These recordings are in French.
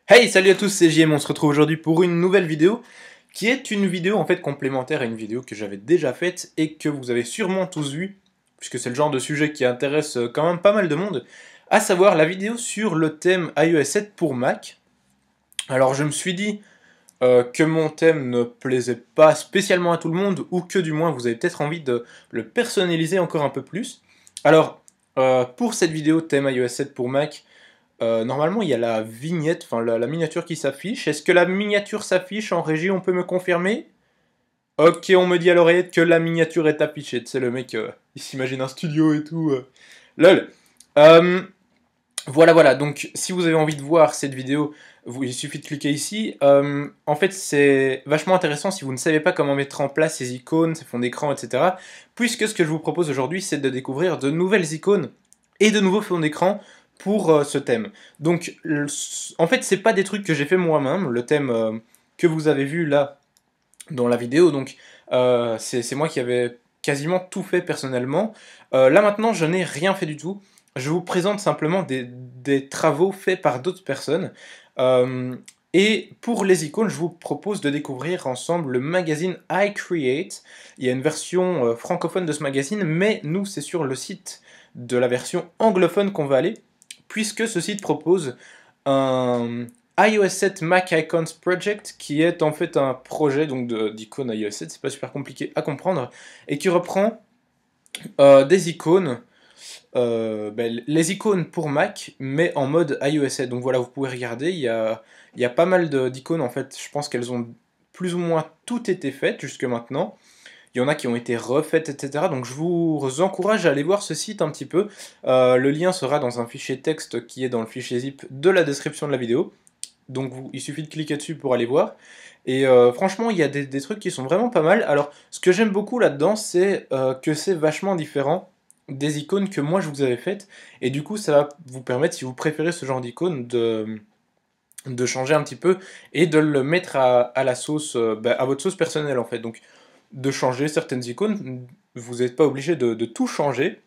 Hey, salut à tous, c'est JM, on se retrouve aujourd'hui pour une nouvelle vidéo qui est une vidéo en fait complémentaire à une vidéo que j'avais déjà faite et que vous avez sûrement tous vu, puisque c'est le genre de sujet qui intéresse quand même pas mal de monde, à savoir la vidéo sur le thème iOS 7 pour Mac. Alors je me suis dit que mon thème ne plaisait pas spécialement à tout le monde, ou que du moins vous avez peut-être envie de le personnaliser encore un peu plus. Alors, pour cette vidéo thème iOS 7 pour Mac, normalement, il y a la vignette, enfin la miniature qui s'affiche. Est-ce que la miniature s'affiche en régie? On peut me confirmer? Ok, on me dit à l'oreillette que la miniature est affichée. Tu sais, le mec, il s'imagine un studio et tout. Lol. Euh, voilà. Donc, si vous avez envie de voir cette vidéo, il suffit de cliquer ici. En fait, c'est vachement intéressant si vous ne savez pas comment mettre en place ces icônes, ces fonds d'écran, etc. Puisque ce que je vous propose aujourd'hui, c'est de découvrir de nouvelles icônes et de nouveaux fonds d'écran pour ce thème. Donc, en fait, c'est pas des trucs que j'ai fait moi-même. Le thème que vous avez vu là dans la vidéo, donc c'est moi qui avais quasiment tout fait personnellement. Là maintenant, je n'ai rien fait du tout. Je vous présente simplement des travaux faits par d'autres personnes. Et pour les icônes, je vous propose de découvrir ensemble le magazine iCreate. Il y a une version francophone de ce magazine, mais nous, c'est sur le site de la version anglophone qu'on va aller, puisque ce site propose un iOS 7 Mac Icons Project, qui est en fait un projet d'icônes iOS 7, c'est pas super compliqué à comprendre, et qui reprend des icônes, les icônes pour Mac, mais en mode iOS 7. Donc voilà, vous pouvez regarder, il y a pas mal d'icônes, en fait, je pense qu'elles ont plus ou moins toutes été faites jusque maintenant. Il y en a qui ont été refaites, etc. Donc je vous encourage à aller voir ce site un petit peu. Le lien sera dans un fichier texte qui est dans le fichier zip de la description de la vidéo. Donc il suffit de cliquer dessus pour aller voir. Et franchement, il y a des trucs qui sont vraiment pas mal. Alors, ce que j'aime beaucoup là-dedans, c'est que c'est vachement différent des icônes que moi je vous avais faites. Et du coup, ça va vous permettre, si vous préférez ce genre d'icône, de changer un petit peu et de le mettre à la sauce, à votre sauce personnelle en fait. Donc, de changer certaines icônes, vous n'êtes pas obligé de tout changer.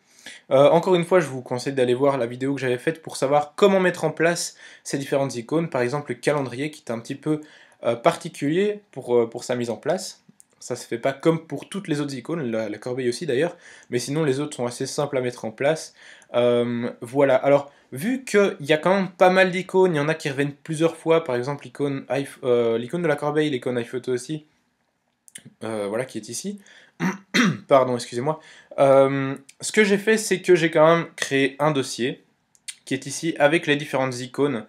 Encore une fois, je vous conseille d'aller voir la vidéo que j'avais faite pour savoir comment mettre en place ces différentes icônes. Par exemple, le calendrier qui est un petit peu particulier pour sa mise en place. Ça se fait pas comme pour toutes les autres icônes, la corbeille aussi d'ailleurs, mais sinon les autres sont assez simples à mettre en place. Voilà, alors vu qu'il y a quand même pas mal d'icônes, il y en a qui reviennent plusieurs fois, par exemple l'icône de la corbeille, l'icône iPhoto aussi, voilà qui est ici. Pardon, excusez-moi. Ce que j'ai fait, c'est que j'ai quand même créé un dossier qui est ici avec les différentes icônes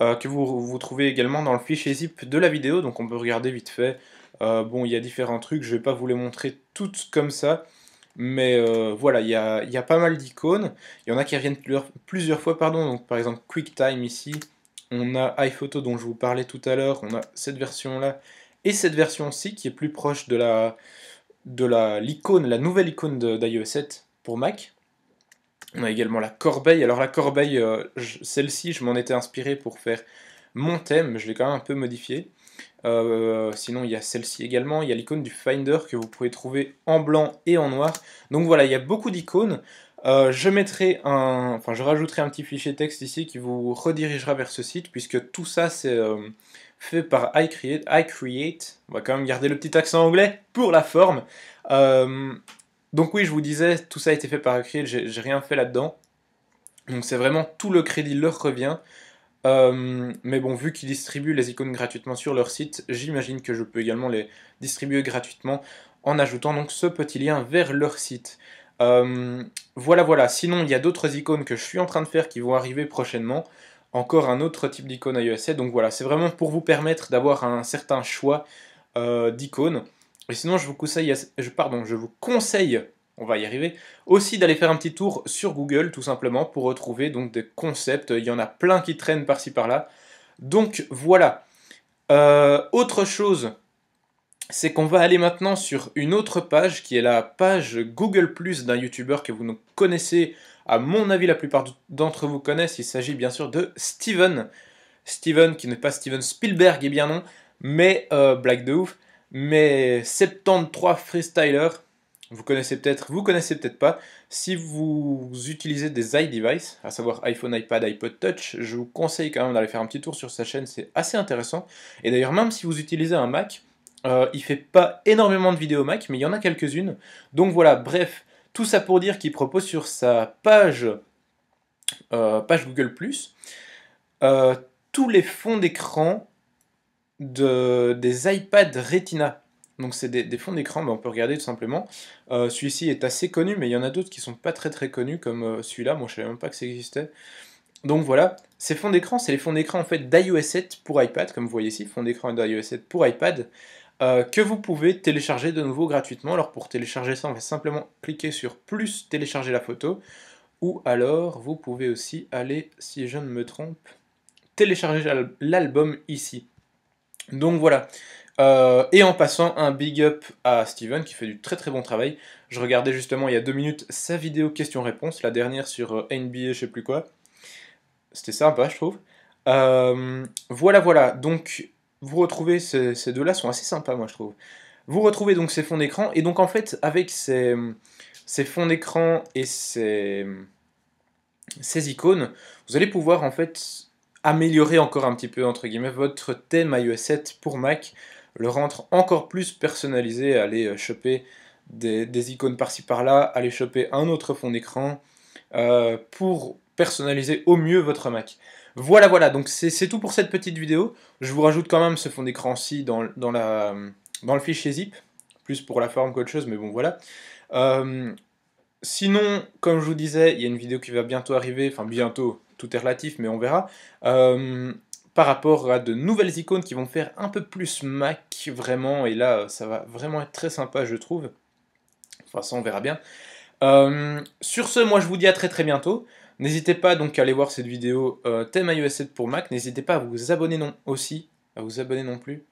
que vous trouvez également dans le fichier zip de la vidéo, donc on peut regarder vite fait. Bon, il y a différents trucs, je vais pas vous les montrer toutes comme ça, mais voilà, il y a pas mal d'icônes. Il y en a qui reviennent plusieurs fois, pardon, donc par exemple QuickTime ici, on a iPhoto dont je vous parlais tout à l'heure, on a cette version-là, et cette version-ci qui est plus proche de la nouvelle icône d'iOS 7 pour Mac. On a également la corbeille. Alors la corbeille, celle-ci, je m'en étais inspiré pour faire mon thème, mais je l'ai quand même un peu modifié. Sinon, il y a celle-ci également. Il y a l'icône du Finder que vous pouvez trouver en blanc et en noir. Donc voilà, il y a beaucoup d'icônes. Je rajouterai un petit fichier texte ici qui vous redirigera vers ce site, puisque tout ça c'est fait par iCreate. On va quand même garder le petit accent anglais pour la forme. Donc oui, je vous disais, tout ça a été fait par iCreate, j'ai rien fait là-dedans. Donc c'est vraiment tout le crédit leur revient. Mais bon, vu qu'ils distribuent les icônes gratuitement sur leur site, j'imagine que je peux également les distribuer gratuitement en ajoutant donc ce petit lien vers leur site. Voilà. Sinon, il y a d'autres icônes que je suis en train de faire qui vont arriver prochainement. Encore un autre type d'icône iOS 7. Donc voilà, c'est vraiment pour vous permettre d'avoir un certain choix d'icônes. Et sinon, je vous conseille, on va y arriver, aussi d'aller faire un petit tour sur Google, tout simplement, pour retrouver donc des concepts. Il y en a plein qui traînent par-ci par-là. Donc voilà. Autre chose, c'est qu'on va aller maintenant sur une autre page, qui est la page Google Plus d'un YouTuber que vous ne connaissez, à mon avis la plupart d'entre vous connaissent. Il s'agit bien sûr de Steven. Steven, qui n'est pas Steven Spielberg, et bien non, mais blague de ouf, mais 73 freestyler. vous connaissez peut-être pas. Si vous utilisez des iDevice, à savoir iPhone, iPad, iPod Touch, je vous conseille quand même d'aller faire un petit tour sur sa chaîne, c'est assez intéressant. Et d'ailleurs, même si vous utilisez un Mac, il fait pas énormément de vidéos Mac, mais il y en a quelques-unes. Donc voilà, bref, tout ça pour dire qu'il propose sur sa page Google+, tous les fonds d'écran des iPad Retina. Donc c'est des fonds d'écran, mais on peut regarder tout simplement. Celui-ci est assez connu, mais il y en a d'autres qui sont pas très connus, comme celui-là. Moi, je savais même pas que ça existait. Donc voilà, ces fonds d'écran, c'est les fonds d'écran en fait d'iOS 7 pour iPad, comme vous voyez ici, fonds d'écran d'iOS 7 pour iPad, que vous pouvez télécharger de nouveau gratuitement. Alors pour télécharger ça, on va simplement cliquer sur plus, télécharger la photo, ou alors vous pouvez aussi aller, si je ne me trompe, télécharger l'album ici. Donc voilà. Et en passant, un big up à Steven qui fait du très bon travail. Je regardais justement il y a 2 minutes sa vidéo question-réponse, la dernière sur NBA, je sais plus quoi. C'était sympa, je trouve. Voilà. Donc, vous retrouvez ces deux-là sont assez sympas, moi je trouve. Vous retrouvez donc ces fonds d'écran, et donc en fait, avec ces fonds d'écran et ces icônes, vous allez pouvoir en fait améliorer encore un petit peu, entre guillemets, votre thème iOS 7 pour Mac, le rendre encore plus personnalisé, aller choper des icônes par-ci par-là, aller choper un autre fond d'écran, pour personnaliser au mieux votre Mac. Voilà, donc c'est tout pour cette petite vidéo. Je vous rajoute quand même ce fond d'écran-ci dans le fichier zip, plus pour la forme qu'autre chose, mais bon voilà. Sinon, comme je vous disais, il y a une vidéo qui va bientôt arriver, enfin bientôt, tout est relatif, mais on verra, par rapport à de nouvelles icônes qui vont faire un peu plus Mac, vraiment, et là, ça va vraiment être très sympa, je trouve. Enfin, ça, on verra bien. Sur ce, moi, je vous dis à très bientôt. N'hésitez pas donc à aller voir cette vidéo thème iOS 7 pour Mac. N'hésitez pas à vous abonner non plus.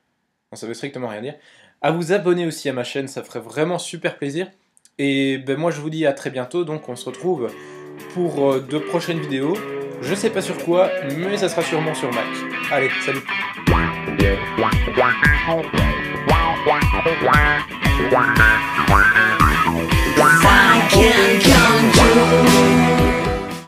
Non, ça veut strictement rien dire. À vous abonner aussi à ma chaîne, ça ferait vraiment super plaisir. Et ben moi je vous dis à très bientôt, donc on se retrouve pour de prochaines vidéos. Je sais pas sur quoi, mais ça sera sûrement sur Mac. Allez, salut.